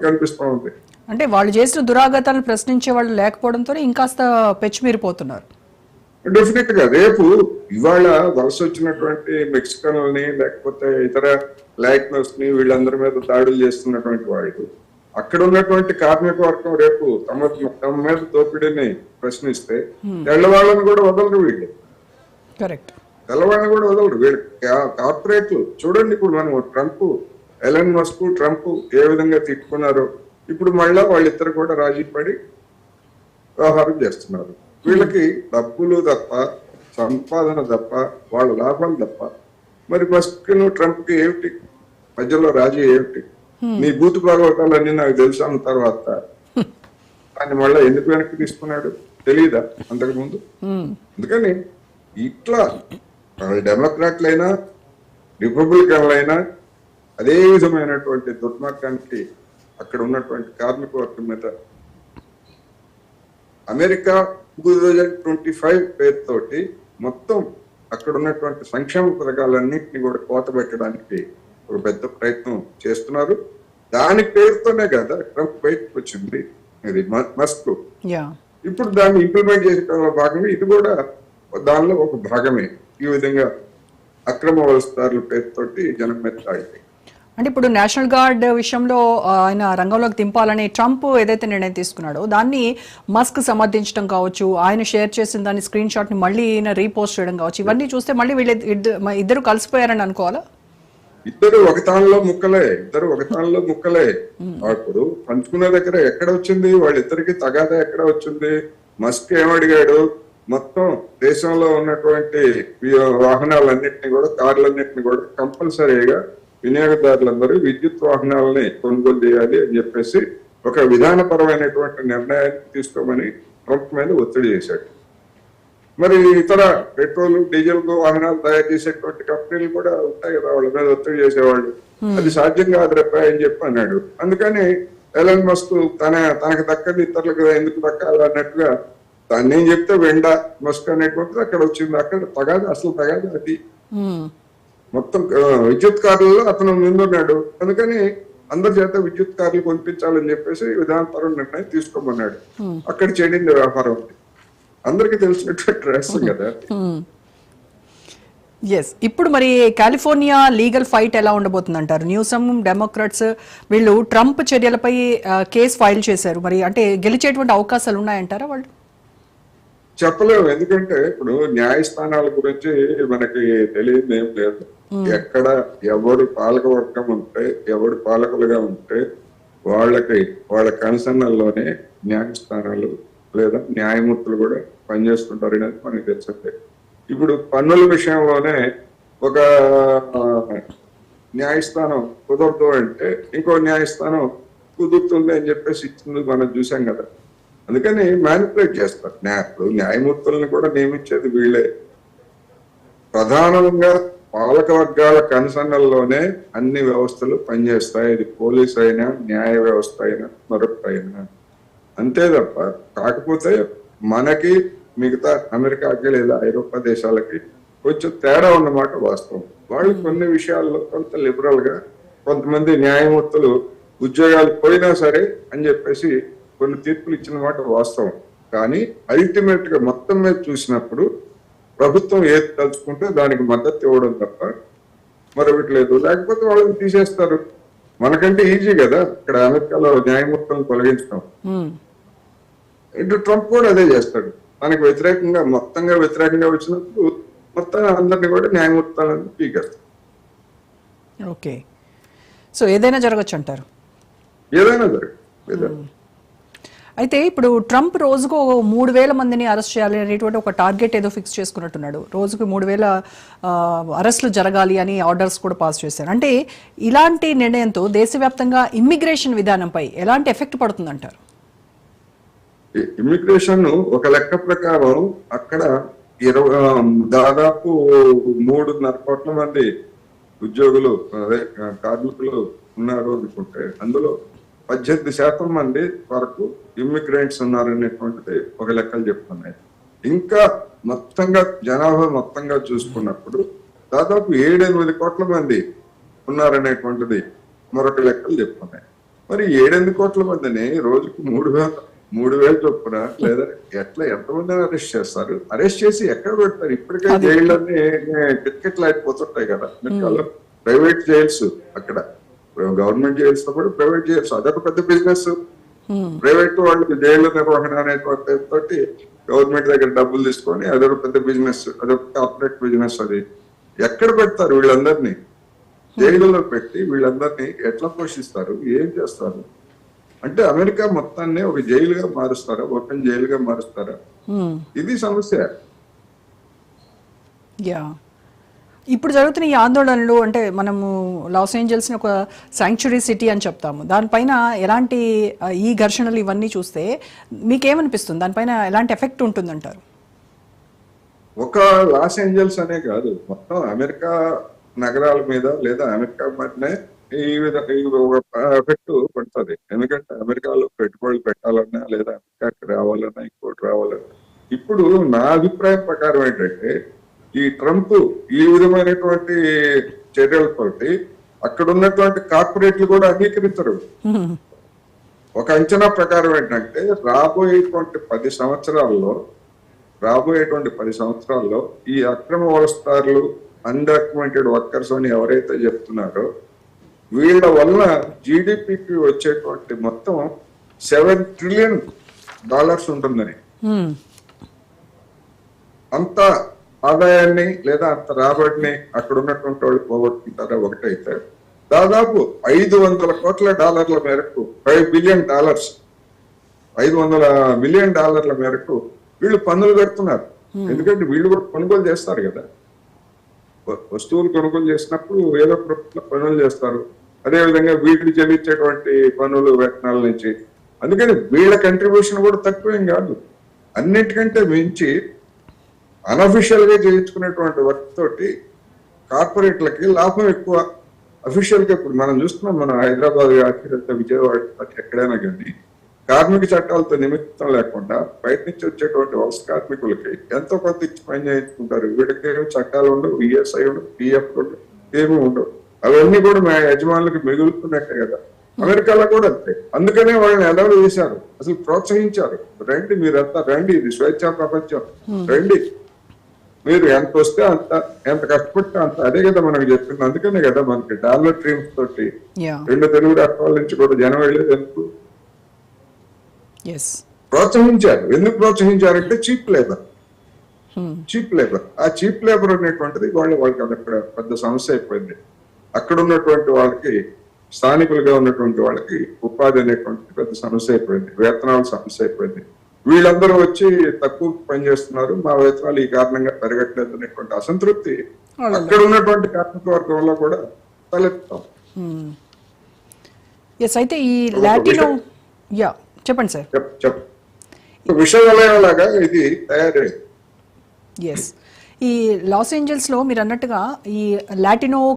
కనిపిస్తూ ఉంది. అంటే వాళ్ళు చేసిన దురాగతాలను ప్రశ్నించే వాళ్ళు లేకపోవడంతో ఇంకాస్త పెచ్చిమీరిపోతున్నారు. డెఫినెట్ గా రేపు ఇవాళ వలస వచ్చినటువంటి మెక్సికన్లని లేకపోతే ఇతర లాటినోస్ ని వీళ్ళందరి మీద దాడులు చేస్తున్నటువంటి వాళ్ళు అక్కడ ఉన్నటువంటి కార్మిక వర్గం రేపు తమ మీద దోపిడీని ప్రశ్నిస్తే తెల్లవాళ్ళని కూడా వదలరు వీళ్ళు. కరెక్ట్. తెల్లవాళ్ళని కూడా వదలరు వీళ్ళు. కార్పొరేట్లు చూడండి, ఇప్పుడు మనం ట్రంప్, ఎలన్ మస్క్, ట్రంప్ ఏ విధంగా తిట్టుకున్నారో ఇప్పుడు మళ్ళా వాళ్ళిద్దరు కూడా రాజీ పడి వ్యవహారం చేస్తున్నారు. వీళ్ళకి డబ్బులు తప్ప, సంపాదన తప్ప, వాళ్ళ లాభాలు తప్ప. మరి మస్క్ ట్రంప్ కి ఏమిటి మధ్యలో రాజీ ఏమిటి? నీ బూతు భాగవతాలన్నీ నాకు తెలుసు అన్న తర్వాత ఆయన మళ్ళీ ఎందుకు వెనక్కి తీసుకున్నాడు తెలియదా అంతకుముందు? అందుకని ఇట్లా డెమోక్రాట్లైనా రిపబ్లికన్లైనా అదే విధమైనటువంటి దుర్మార్గానికి అక్కడ ఉన్నటువంటి కార్మిక వర్గం మీద అమెరికా 2025 పేరుతోటి మొత్తం అక్కడ ఉన్నటువంటి సంక్షేమ పథకాలన్నింటినీ కూడా కోత పెట్టడానికి ఒక పెద్ద ప్రయత్నం చేస్తున్నారు. దాని పేరుతోనే కదా ట్రంప్ బయటకు వచ్చింది ఇది మస్క్. ఇప్పుడు దాన్ని ఇంప్లిమెంట్ చేసే భాగంగా ఇది కూడా దానిలో ఒక భాగమే. ఈ విధంగా అక్రమ వలసదారుల పేరుతోటి జనం మీద తాగిపోయి అంటే ఇప్పుడు నేషనల్ గార్డ్ విషయంలో ఆయన రంగంలోకి దింపాలని ట్రంప్ ఏదైతే నిర్ణయం తీసుకున్నాడో దాన్ని మస్క్ సమర్థించడం కావచ్చు, ఆయన షేర్ చేసిన దాని స్క్రీన్ షాట్ ని మళ్ళీ ఈయన రీపోస్ట్ చేయడం కావచ్చు, ఇవన్నీ చూస్తే మళ్ళీ వీళ్ళు ఇద్దరు కలిసిపోయారని అనుకోవాలా? ఇద్దరు ఒక తాళ్ళలో ముక్కలే. అప్పుడు పంచుకునే దగ్గర ఎక్కడ వచ్చింది? వాళ్ళిద్దరికి తగాదా ఎక్కడ వచ్చింది? మస్క్ ఏమడిగాడు? మొత్తం దేశంలో ఉన్నటువంటి వాహనాలన్నింటినీ కూడా, కార్లన్నింటినీ కూడా కంపల్సరీగా వినియోగదారులందరూ విద్యుత్ వాహనాలని కొనుగోలు చేయాలి అని చెప్పేసి ఒక విధానపరమైనటువంటి నిర్ణయాన్ని తీసుకోమని ట్రంప్ మీద ఒత్తిడి చేశాడు. మరి ఇతర పెట్రోల్, డీజిల్ వాహనాలు తయారు చేసేటువంటి కంపెనీలు కూడా ఉంటాయి కదా, వాళ్ళ మీద ఒత్తిడి చేసేవాళ్ళు. అది సాధ్యం కాదు రేపా అని చెప్పి అన్నాడు. అందుకని ఎలన్ మస్క్ తనకు దక్కది ఇతరులకు ఎందుకు దక్కాలి అన్నట్టుగా దాన్ని ఏం చెప్తే వెండా మస్క్ అనేటువంటిది అక్కడ వచ్చింది. అక్కడ అసలు తగాదు అది. మొత్తం విద్యుత్ కార్లలో అతను ముందున్నాడు. అందుకని అందరి చేత విద్యుత్ కార్లు కొనిపించాలని చెప్పేసి విధానపరం నిర్ణయం తీసుకోమన్నాడు. అక్కడ చెడింది వ్యాపారం. అందరికి తెలిసినటువంటి రహస్యం కదా. ఎస్. ఇప్పుడు మరి కాలిఫోర్నియా లీగల్ ఫైట్ ఎలా ఉండబోతుంది అంటారు? న్యూసమ్, డెమోక్రాట్స్ వీళ్ళు ట్రంప్ చర్యలపై కేసు ఫైల్ చేశారు. మరి అంటే గెలిచేటువంటి అవకాశాలు ఉన్నాయంటారా వాళ్ళు? చెప్పలేము. ఎందుకంటే ఇప్పుడు న్యాయస్థానాల గురించి మనకి తెలియదు ఏం లేదు. ఎక్కడ ఎవరు పాలకవర్గం ఉంటే, ఎవరు పాలకులుగా ఉంటే వాళ్ళ కన్సర్న్లోనే న్యాయస్థానాలు లేదా న్యాయమూర్తులు కూడా పనిచేస్తుంటారు అనేది మనకి తెలిసిందే. ఇప్పుడు పన్నుల విషయంలోనే ఒక న్యాయస్థానం కుదరదు అంటే ఇంకో న్యాయస్థానం కుదురుతుంది అని చెప్పేసి ఇచ్చింది మనం చూసాం కదా. అందుకని మ్యానిపులేట్ చేస్తారు. ఇప్పుడు న్యాయమూర్తులను కూడా నియమించేది వీళ్ళే. ప్రధానంగా పాలక వర్గాల కన్సర్న్లోనే అన్ని వ్యవస్థలు పనిచేస్తాయి. ఇది పోలీస్ అయినా, న్యాయ వ్యవస్థ అయినా, మరొకటైనా అంతే తప్ప. కాకపోతే మనకి మిగతా అమెరికాకి లేదా ఐరోపా దేశాలకి కొంచెం తేడా ఉన్నమాట వాస్తవం. వాళ్ళు కొన్ని విషయాల్లో కొంత లిబరల్ గా, కొంతమంది న్యాయమూర్తులు ఉద్యోగాలు పోయినా సరే అని చెప్పేసి కొన్ని తీర్పులు ఇచ్చిన మాట వాస్తవం. కానీ అల్టిమేట్ గా మొత్తం మీద చూసినప్పుడు ప్రభుత్వం ఏది తలుచుకుంటే దానికి మద్దతు ఇవ్వడం తప్ప మరొకటి లేదు. లేకపోతే వాళ్ళని తీసేస్తారు. మనకంటే ఈజీ కదా ఇక్కడ అమెరికాలో న్యాయమూర్తులను తొలగించడం. ఇటు ట్రంప్ కూడా అదే చేస్తాడు. మనకు మొత్తంగా వ్యతిరేకంగా వచ్చినప్పుడు మొత్తం అందరినీ కూడా న్యాయమూర్తులను పీకేస్తాడు. ఓకే. సో ఏదైనా జరగచ్చు అంటారు? ఏదైనా జరగదు. అయితే ఇప్పుడు ట్రంప్ రోజుకు 3,000 మందిని అరెస్ట్ చేయాలి అనేటువంటి ఒక టార్గెట్ ఏదో ఫిక్స్ చేసుకున్నట్టున్నాడు. రోజుకు 3,000 అరెస్టులు జరగాలి అని ఆర్డర్స్ కూడా పాస్ చేశారు. అంటే ఇలాంటి నిర్ణయంతో దేశవ్యాప్తంగా ఇమ్మిగ్రేషన్ విధానంపై ఎలాంటి ఎఫెక్ట్ పడుతుందంటారు? ఇమ్మిగ్రేషన్ ఒక లెక్క ప్రకారం అక్కడ దాదాపు 3.5 కోట్ల మంది ఉద్యోగులు, అదే కార్మికులు ఉన్నారు అనుకుంటే అందులో 18% మంది వరకు ఇమ్మిగ్రెంట్స్ ఉన్నారనేటువంటిది ఒక లెక్కలు చెప్తున్నాయి. ఇంకా మొత్తంగా జనాభా మొత్తంగా చూసుకున్నప్పుడు దాదాపు 7-8 కోట్ల మంది ఉన్నారనేటువంటిది మరొక లెక్కలు చెప్తున్నాయి. మరి 7-8 కోట్ల మందిని రోజుకు 3,000 చొప్పున లేదా ఎట్లా ఎంతమందిని అరెస్ట్ చేస్తారు? అరెస్ట్ చేసి ఎక్కడ పెడతారు? ఇప్పటికే జైళ్ళన్నీ టికెట్లు అయిపోతుంటాయి కదా. అమెరికాలో ప్రైవేట్ జైల్స్, అక్కడ గవర్నమెంట్ జైల్స్ తో పాటు ప్రైవేట్ జైల్స్, అదొక పెద్ద బిజినెస్. ప్రైవేట్ వాళ్ళు జైలు నిర్వహణ అనేటువంటి తోటి గవర్నమెంట్ దగ్గర డబ్బులు తీసుకొని అదొక పెద్ద బిజినెస్, అదొక కార్పొరేట్ బిజినెస్. అది ఎక్కడ పెడతారు వీళ్ళందరినీ? జైలులో పెట్టి వీళ్ళందరినీ ఎట్లా పోషిస్తారు? ఏం చేస్తారు? అంటే అమెరికా మొత్తాన్ని ఒక జైలుగా మారుస్తారా? ఓపెన్ జైలుగా మారుస్తారా? ఇది సమస్య. యా, ఇప్పుడు జరుగుతున్న ఈ ఆందోళనలు అంటే మనము లాస్ ఏంజల్స్ని ఒక శాంక్చురీ సిటీ అని చెప్తాము. దానిపైన ఎలాంటి ఈ ఘర్షణలు ఇవన్నీ చూస్తే మీకేమనిపిస్తుంది? దానిపైన ఎలాంటి ఎఫెక్ట్ ఉంటుందంటారు? ఒక లాస్ ఏంజల్స్ అనే కాదు, మొత్తం అమెరికా నగరాల మీద లేదా అమెరికా మధ్యనే ఈ విధంగా ఒక ఎఫెక్ట్ పడుతుంది. ఎందుకంటే అమెరికాలో పెట్టుబడులు పెట్టాలన్నా లేదా అమెరికాకి రావాలన్నా ఇంకోటి రావాలన్నా, ఇప్పుడు నా అభిప్రాయం ప్రకారం ఏంటంటే ఈ ట్రంప్ ఈ విధమైనటువంటి చర్యలతోటి అక్కడ ఉన్నటువంటి కార్పొరేట్లు కూడా అంగీకరించరు. ఒక అంచనా ప్రకారం ఏంటంటే రాబోయేటువంటి 10 సంవత్సరాల్లో ఈ అక్రమ వలసదారులు, అన్డాక్యుమెంటెడ్ వర్కర్స్ అని ఎవరైతే చెప్తున్నారో వీళ్ళ వల్ల జీడిపికి వచ్చేటువంటి మొత్తం $7 ట్రిలియన్ ఉంటుందని. అంత ఆదాయాన్ని లేదా అంత రాబడిని అక్కడ ఉన్నటువంటి వాళ్ళు పోగొట్టుకుంటారా? ఒకటైతే దాదాపు $500 కోట్ల మేరకు, $5 బిలియన్, $500 మిలియన్ మేరకు వీళ్ళు పన్నులు కడుతున్నారు. ఎందుకంటే వీళ్ళు కూడా కొనుగోలు చేస్తారు కదా, వస్తువులు కొనుగోలు చేసినప్పుడు ఏదో ప్రభుత్వం పనులు చేస్తారు. అదేవిధంగా వీటికి చెల్లించేటువంటి పన్నులు, వేతనాల నుంచి. అందుకని వీళ్ళ కంట్రిబ్యూషన్ కూడా తక్కువేం కాదు. అన్నిటికంటే మించి అనఫిషియల్ గా చేయించుకునేటువంటి వర్క్ తోటి కార్పొరేట్లకి లాభం ఎక్కువ. అఫీషియల్ గా ఇప్పుడు మనం చూస్తున్నాం, మన హైదరాబాద్, విజయవాడ, ఎక్కడైనా కానీ కార్మిక చట్టాలతో నిమిత్తం లేకుండా బయట నుంచి వచ్చేటువంటి వలస కార్మికులకి ఎంతో కొంత ఇచ్చి పని చేయించుకుంటారు. వీళ్ళకి చట్టాలు ఉండవు, ఈఎస్ఐ ఉండవు, పిఎఫ్ ఉండవు, ఏమీ ఉండవు. అవన్నీ కూడా మా యజమానులకు మిగులుతున్నట్టే కదా. అమెరికాలో కూడా అంతే. అందుకనే వాళ్ళని ఎలవ్ చేశారు, అసలు ప్రోత్సహించారు. రండి, మీరంతా రండి, ఇది స్వేచ్ఛా ప్రపంచం, రండి, మీరు ఎంత వస్తే అంత, ఎంత కష్టపడితే అంత. అదే కదా మనకు చెప్పింది. అందుకనే కదా మనకి డాలర్ డ్రీమ్స్ తోటి 2 తెలుగు రాష్ట్రాల నుంచి కూడా జనం వెళ్ళేది. ఎందుకు ప్రోత్సహించారు? ఎందుకు ప్రోత్సహించారంటే చీప్ లేబర్. ఆ చీప్ లేబర్ అనేటువంటిది వాళ్ళకి అక్కడ పెద్ద సమస్య అయిపోయింది. అక్కడ ఉన్నటువంటి వాళ్ళకి, స్థానికులుగా ఉన్నటువంటి వాళ్ళకి ఉపాధి అనేటువంటి పెద్ద సమస్య అయిపోయింది, వేతనాల సమస్య అయిపోయింది. వీళ్ళందరూ వచ్చి తక్కువ పని చేస్తున్నారు, మా వేతనాలు ఈ కారణంగా పెరగట్లేదు అనేటువంటి అసంతృప్తి అక్కడ ఉన్నటువంటి కార్మిక వర్గంలో కూడా తలెత్తాం. అయితే ఈ లాటినో, యా చెప్పండి సార్. విషవలయంలాగా ఇది తయారైంది. ఈ లాస్ ఏంజల్స్ లో మీరు అన్నట్టుగా ఈ లాటినో